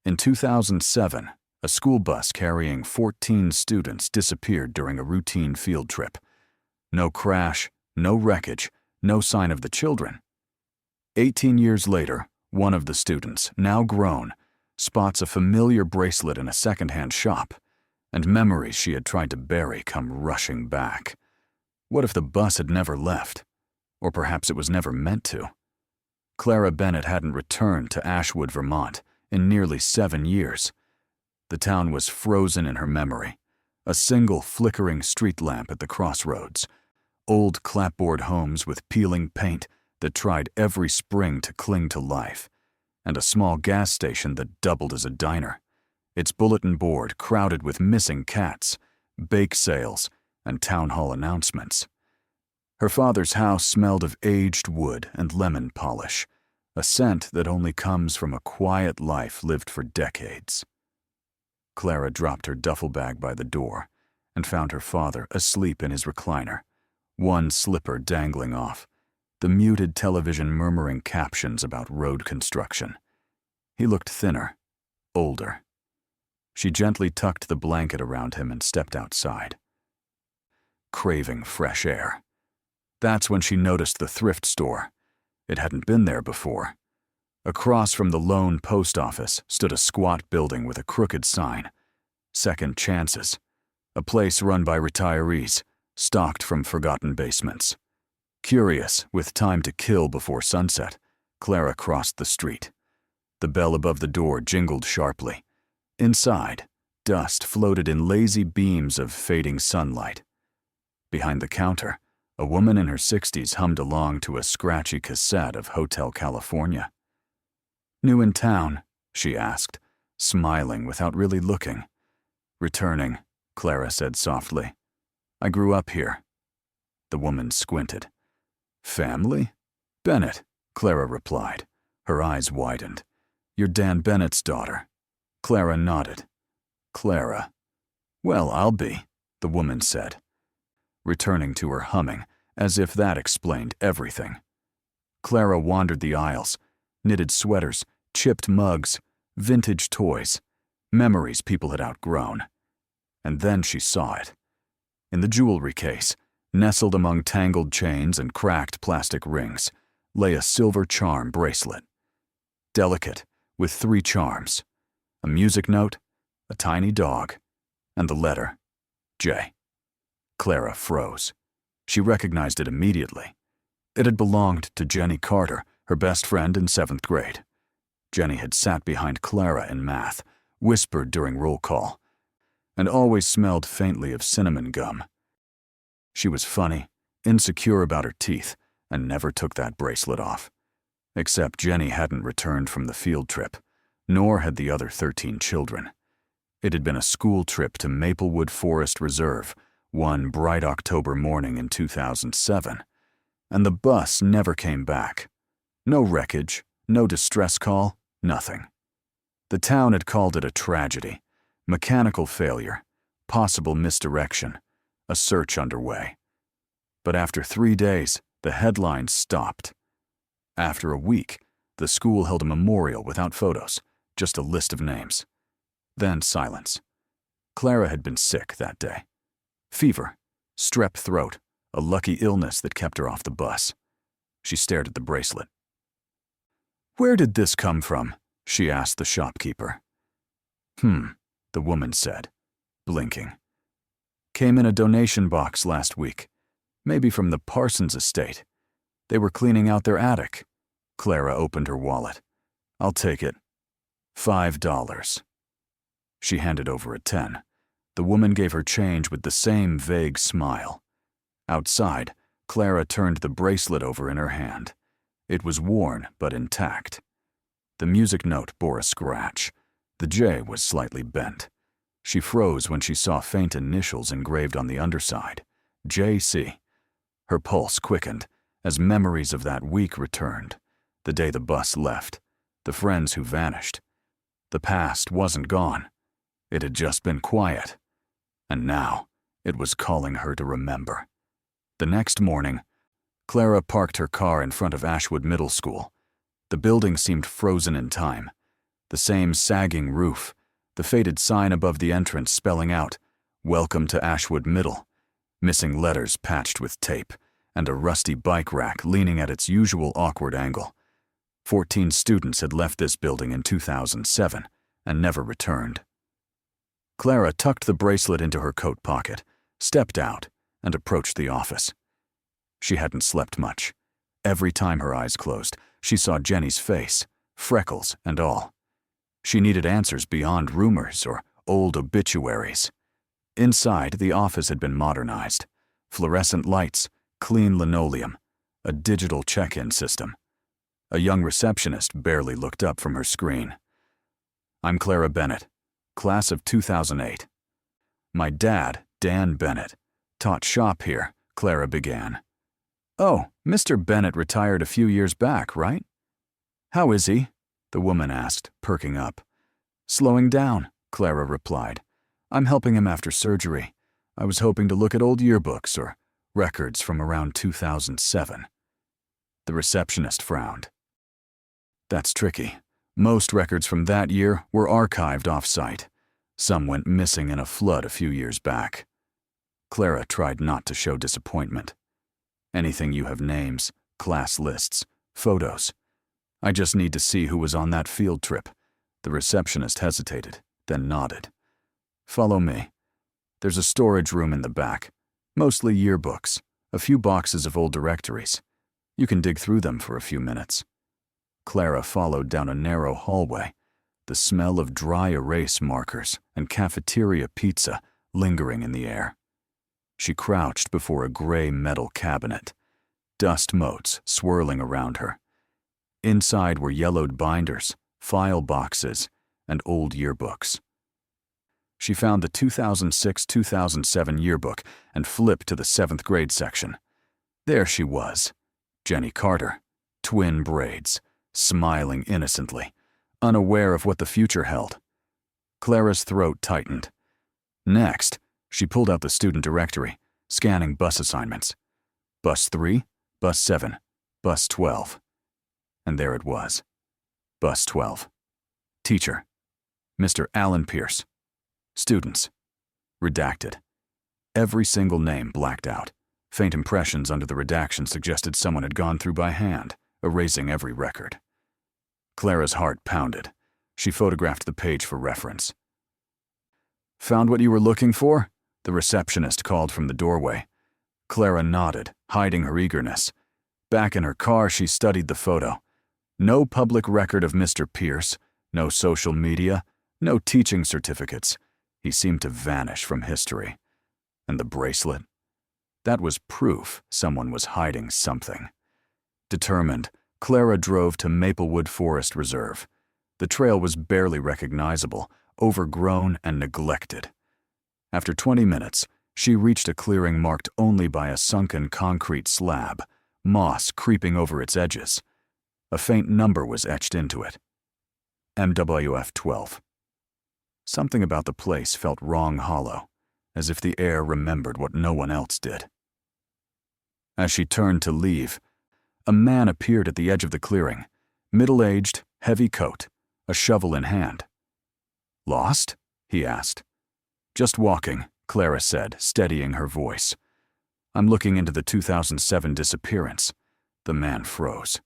In 2007, a school bus carrying 14 students disappeared during a routine field trip. No crash, no wreckage, no sign of the children. 18 years later, one of the students, now grown, spots a familiar bracelet in a second-hand shop, and memories she had tried to bury come rushing back. What if the bus had never left? Or perhaps it was never meant to? Clara Bennett hadn't returned to Ashwood, Vermont, in nearly 7 years. The town was frozen in her memory. A single flickering street lamp at the crossroads, old clapboard homes with peeling paint that tried every spring to cling to life, and a small gas station that doubled as a diner, its bulletin board crowded with missing cats, bake sales, and town hall announcements. Her father's house smelled of aged wood and lemon polish, a scent that only comes from a quiet life lived for decades. Clara dropped her duffel bag by the door and found her father asleep in his recliner, one slipper dangling off, the muted television murmuring captions about road construction. He looked thinner, older. She gently tucked the blanket around him and stepped outside, craving fresh air. That's when she noticed the thrift store. It hadn't been there before. Across from the lone post office stood a squat building with a crooked sign, Second Chances, a place run by retirees, stocked from forgotten basements. Curious, with time to kill before sunset, Clara crossed the street. The bell above the door jingled sharply. Inside, dust floated in lazy beams of fading sunlight. Behind the counter, a woman in her 60s hummed along to a scratchy cassette of Hotel California. "New in town?" she asked, smiling without really looking. "Returning," Clara said softly. "I grew up here." The woman squinted. "Family?" "Bennett," Clara replied. Her eyes widened. "You're Dan Bennett's daughter." Clara nodded. "Clara." "Well, I'll be," the woman said, returning to her humming, as if that explained everything. Clara wandered the aisles, knitted sweaters, chipped mugs, vintage toys, memories people had outgrown. And then she saw it. In the jewelry case, nestled among tangled chains and cracked plastic rings, lay a silver charm bracelet. Delicate, with 3 charms, a music note, a tiny dog, and the letter J. Clara froze. She recognized it immediately. It had belonged to Jenny Carter, her best friend in 7th grade. Jenny had sat behind Clara in math, whispered during roll call, and always smelled faintly of cinnamon gum. She was funny, insecure about her teeth, and never took that bracelet off. Except Jenny hadn't returned from the field trip, nor had the other 13 children. It had been a school trip to Maplewood Forest Reserve, one bright October morning in 2007, and the bus never came back. No wreckage, no distress call, nothing. The town had called it a tragedy, mechanical failure, possible misdirection, a search underway. But after 3 days, the headlines stopped. After a week, the school held a memorial without photos, just a list of names. Then silence. Clara had been sick that day. Fever, strep throat, a lucky illness that kept her off the bus. She stared at the bracelet. "Where did this come from?" she asked the shopkeeper. The woman said, blinking. "Came in a donation box last week. Maybe from the Parsons estate. They were cleaning out their attic." Clara opened her wallet. "I'll take it. $5. She handed over a 10. The woman gave her change with the same vague smile. Outside, Clara turned the bracelet over in her hand. It was worn but intact. The music note bore a scratch. The J was slightly bent. She froze when she saw faint initials engraved on the underside. J.C. Her pulse quickened as memories of that week returned. The day the bus left. The friends who vanished. The past wasn't gone. It had just been quiet. And now, it was calling her to remember. The next morning, Clara parked her car in front of Ashwood Middle School. The building seemed frozen in time. The same sagging roof, the faded sign above the entrance spelling out, "Welcome to Ashwood Middle," missing letters patched with tape, and a rusty bike rack leaning at its usual awkward angle. 14 students had left this building in 2007 and never returned. Clara tucked the bracelet into her coat pocket, stepped out, and approached the office. She hadn't slept much. Every time her eyes closed, she saw Jenny's face, freckles and all. She needed answers beyond rumors or old obituaries. Inside, the office had been modernized. Fluorescent lights, clean linoleum, a digital check-in system. A young receptionist barely looked up from her screen. "I'm Clara Bennett, class of 2008. My dad, Dan Bennett, taught shop here," Clara began. "Oh, Mr. Bennett retired a few years back, right?" "How is he?" the woman asked, perking up. "Slowing down," Clara replied. "I'm helping him after surgery. I was hoping to look at old yearbooks or records from around 2007. The receptionist frowned. "That's tricky. Most records from that year were archived off-site. Some went missing in a flood a few years back." Clara tried not to show disappointment. "Anything you have names, class lists, photos. I just need to see who was on that field trip." The receptionist hesitated, then nodded. "Follow me. There's a storage room in the back, mostly yearbooks, a few boxes of old directories. You can dig through them for a few minutes." Clara followed down a narrow hallway, the smell of dry erase markers and cafeteria pizza lingering in the air. She crouched before a gray metal cabinet, dust motes swirling around her. Inside were yellowed binders, file boxes, and old yearbooks. She found the 2006-2007 yearbook and flipped to the 7th grade section. There she was, Jenny Carter, twin braids, smiling innocently, unaware of what the future held. Clara's throat tightened. Next, she pulled out the student directory, scanning bus assignments. Bus 3, Bus 7, Bus 12. And there it was. Bus 12. Teacher: Mr. Alan Pierce. Students: redacted. Every single name blacked out. Faint impressions under the redaction suggested someone had gone through by hand, erasing every record. Clara's heart pounded. She photographed the page for reference. "Found what you were looking for?" the receptionist called from the doorway. Clara nodded, hiding her eagerness. Back in her car, she studied the photo. No public record of Mr. Pierce, no social media, no teaching certificates. He seemed to vanish from history. And the bracelet? That was proof someone was hiding something. Determined, Clara drove to Maplewood Forest Reserve. The trail was barely recognizable, overgrown and neglected. After 20 minutes, she reached a clearing marked only by a sunken concrete slab, moss creeping over its edges. A faint number was etched into it. MWF 12. Something about the place felt wrong hollow, as if the air remembered what no one else did. As she turned to leave, a man appeared at the edge of the clearing, middle-aged, heavy coat, a shovel in hand. "Lost?" he asked. "Just walking," Clara said, steadying her voice. "I'm looking into the 2007 disappearance." The man froze.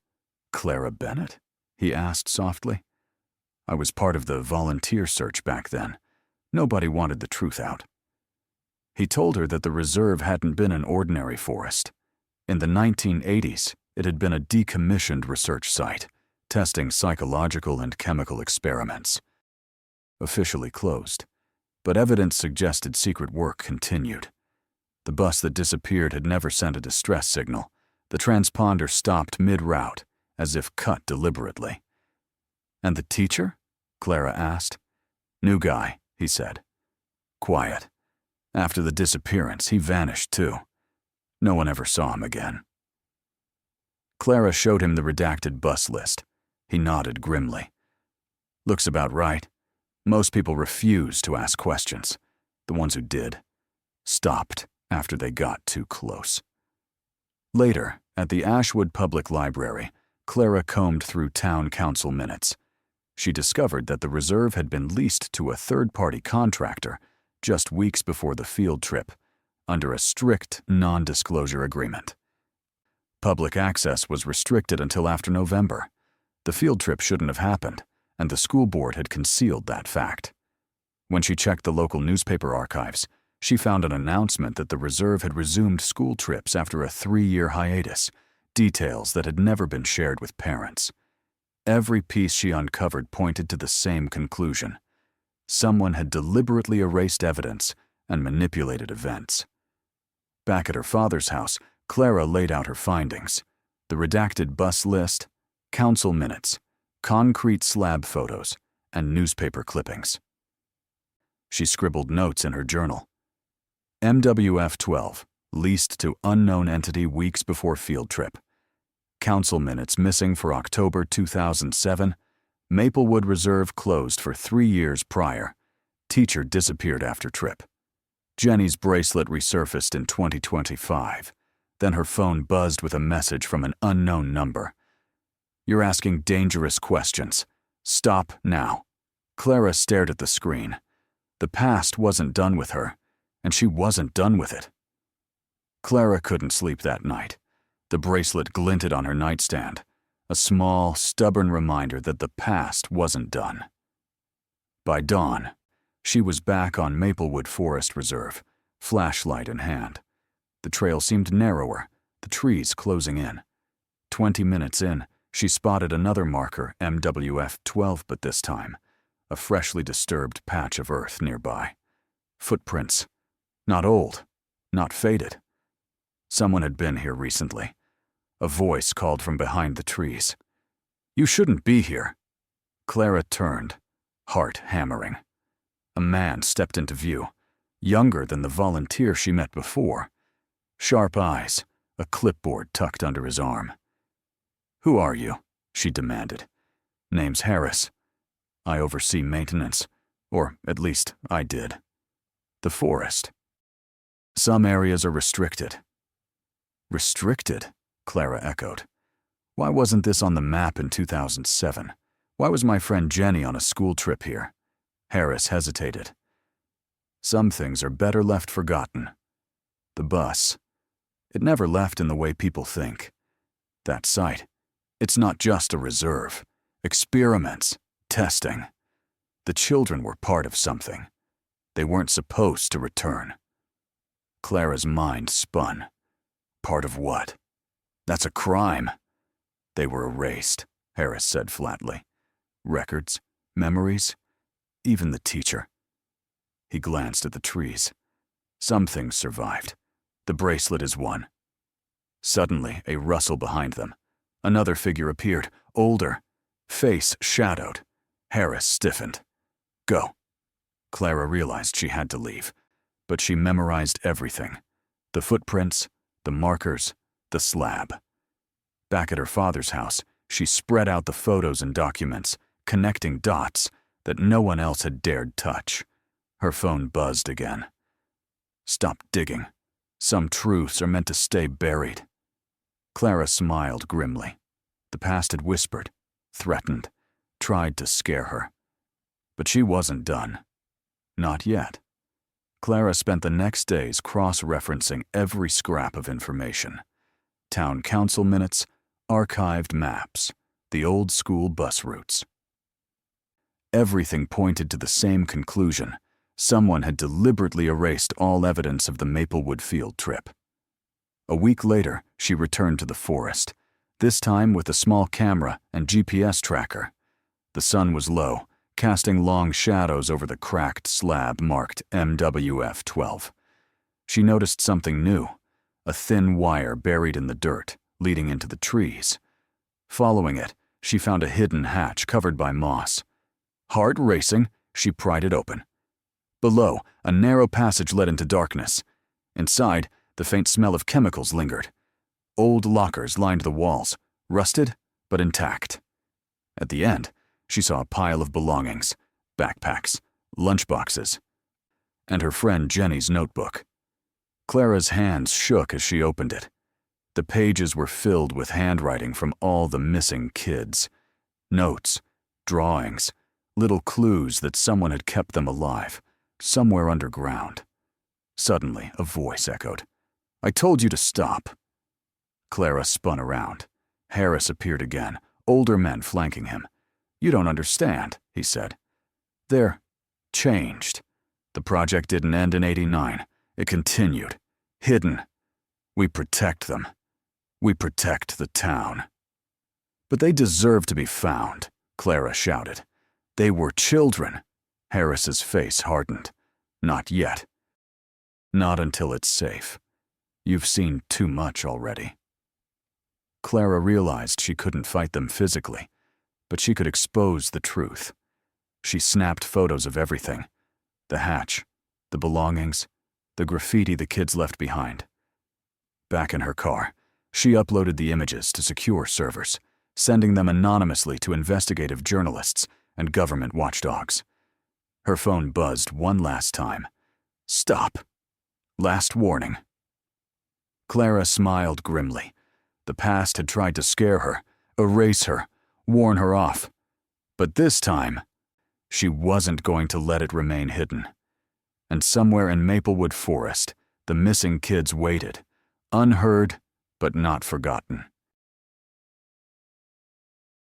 "Clara Bennett?" he asked softly. "I was part of the volunteer search back then. Nobody wanted the truth out." He told her that the reserve hadn't been an ordinary forest. In the 1980s, it had been a decommissioned research site, testing psychological and chemical experiments. Officially closed, but evidence suggested secret work continued. The bus that disappeared had never sent a distress signal. The transponder stopped mid-route, as if cut deliberately. "And the teacher?" Clara asked. "New guy," he said. "Quiet. After the disappearance, he vanished too. No one ever saw him again." Clara showed him the redacted bus list. He nodded grimly. "Looks about right. Most people refused to ask questions. The ones who did stopped after they got too close." Later, at the Ashwood Public Library, Clara combed through town council minutes. She discovered that the reserve had been leased to a third-party contractor just weeks before the field trip, under a strict non-disclosure agreement. Public access was restricted until after November. The field trip shouldn't have happened, and the school board had concealed that fact. When she checked the local newspaper archives, she found an announcement that the reserve had resumed school trips after a 3-year hiatus, details that had never been shared with parents. Every piece she uncovered pointed to the same conclusion. Someone had deliberately erased evidence and manipulated events. Back at her father's house, Clara laid out her findings: the redacted bus list, council minutes, concrete slab photos, and newspaper clippings. She scribbled notes in her journal. MWF 12, leased to unknown entity weeks before field trip. Council minutes missing for October 2007. Maplewood Reserve closed for 3 years prior. Teacher disappeared after trip. Jenny's bracelet resurfaced in 2025. Then her phone buzzed with a message from an unknown number. "You're asking dangerous questions. Stop now." Clara stared at the screen. The past wasn't done with her, and she wasn't done with it. Clara couldn't sleep that night. The bracelet glinted on her nightstand, a small, stubborn reminder that the past wasn't done. By dawn, she was back on Maplewood Forest Reserve, flashlight in hand. The trail seemed narrower, the trees closing in. 20 minutes in, she spotted another marker, MWF 12, but this time, a freshly disturbed patch of earth nearby. Footprints. Not old, not faded. Someone had been here recently. A voice called from behind the trees. "You shouldn't be here." Clara turned, heart hammering. A man stepped into view, younger than the volunteer she met before. Sharp eyes, a clipboard tucked under his arm. "Who are you?" she demanded. "Name's Harris. I oversee maintenance, or at least I did. The forest. Some areas are restricted." Restricted? Clara echoed. Why wasn't this on the map in 2007? Why was my friend Jenny on a school trip here? Harris hesitated. Some things are better left forgotten. The bus. It never left in the way people think. That site. It's not just a reserve. Experiments. Testing. The children were part of something. They weren't supposed to return. Clara's mind spun. Part of what? That's a crime. They were erased, Harris said flatly. Records, memories, even the teacher. He glanced at the trees. Some things survived. The bracelet is one. Suddenly, a rustle behind them. Another figure appeared, older, face shadowed. Harris stiffened. Go. Clara realized she had to leave, but she memorized everything. The footprints, the markers, the slab. Back at her father's house, she spread out the photos and documents, connecting dots that no one else had dared touch. Her phone buzzed again. Stop digging. Some truths are meant to stay buried. Clara smiled grimly. The past had whispered, threatened, tried to scare her. But she wasn't done. Not yet. Clara spent the next days cross-referencing every scrap of information. Town council minutes, archived maps, the old school bus routes. Everything pointed to the same conclusion. Someone had deliberately erased all evidence of the Maplewood field trip. A week later, she returned to the forest, this time with a small camera and GPS tracker. The sun was low, casting long shadows over the cracked slab marked MWF 12. She noticed something new, a thin wire buried in the dirt, leading into the trees. Following it, she found a hidden hatch covered by moss. Heart racing, she pried it open. Below, a narrow passage led into darkness. Inside, the faint smell of chemicals lingered. Old lockers lined the walls, rusted but intact. At the end, she saw a pile of belongings, backpacks, lunchboxes, and her friend Jenny's notebook. Clara's hands shook as she opened it. The pages were filled with handwriting from all the missing kids. Notes, drawings, little clues that someone had kept them alive, somewhere underground. Suddenly, a voice echoed, "I told you to stop." Clara spun around. Harris appeared again, older men flanking him. "You don't understand," he said. "They're changed. The project didn't end in '89. It continued. Hidden. We protect them. We protect the town." "But they deserve to be found," Clara shouted. "They were children." Harris's face hardened. "Not yet. Not until it's safe. You've seen too much already." Clara realized she couldn't fight them physically, but she could expose the truth. She snapped photos of everything: the hatch, the belongings, the graffiti the kids left behind. Back in her car, she uploaded the images to secure servers, sending them anonymously to investigative journalists and government watchdogs. Her phone buzzed one last time. Stop. Last warning. Clara smiled grimly. The past had tried to scare her, erase her, warn her off. But this time, she wasn't going to let it remain hidden. And somewhere in Maplewood Forest, the missing kids waited, unheard but not forgotten.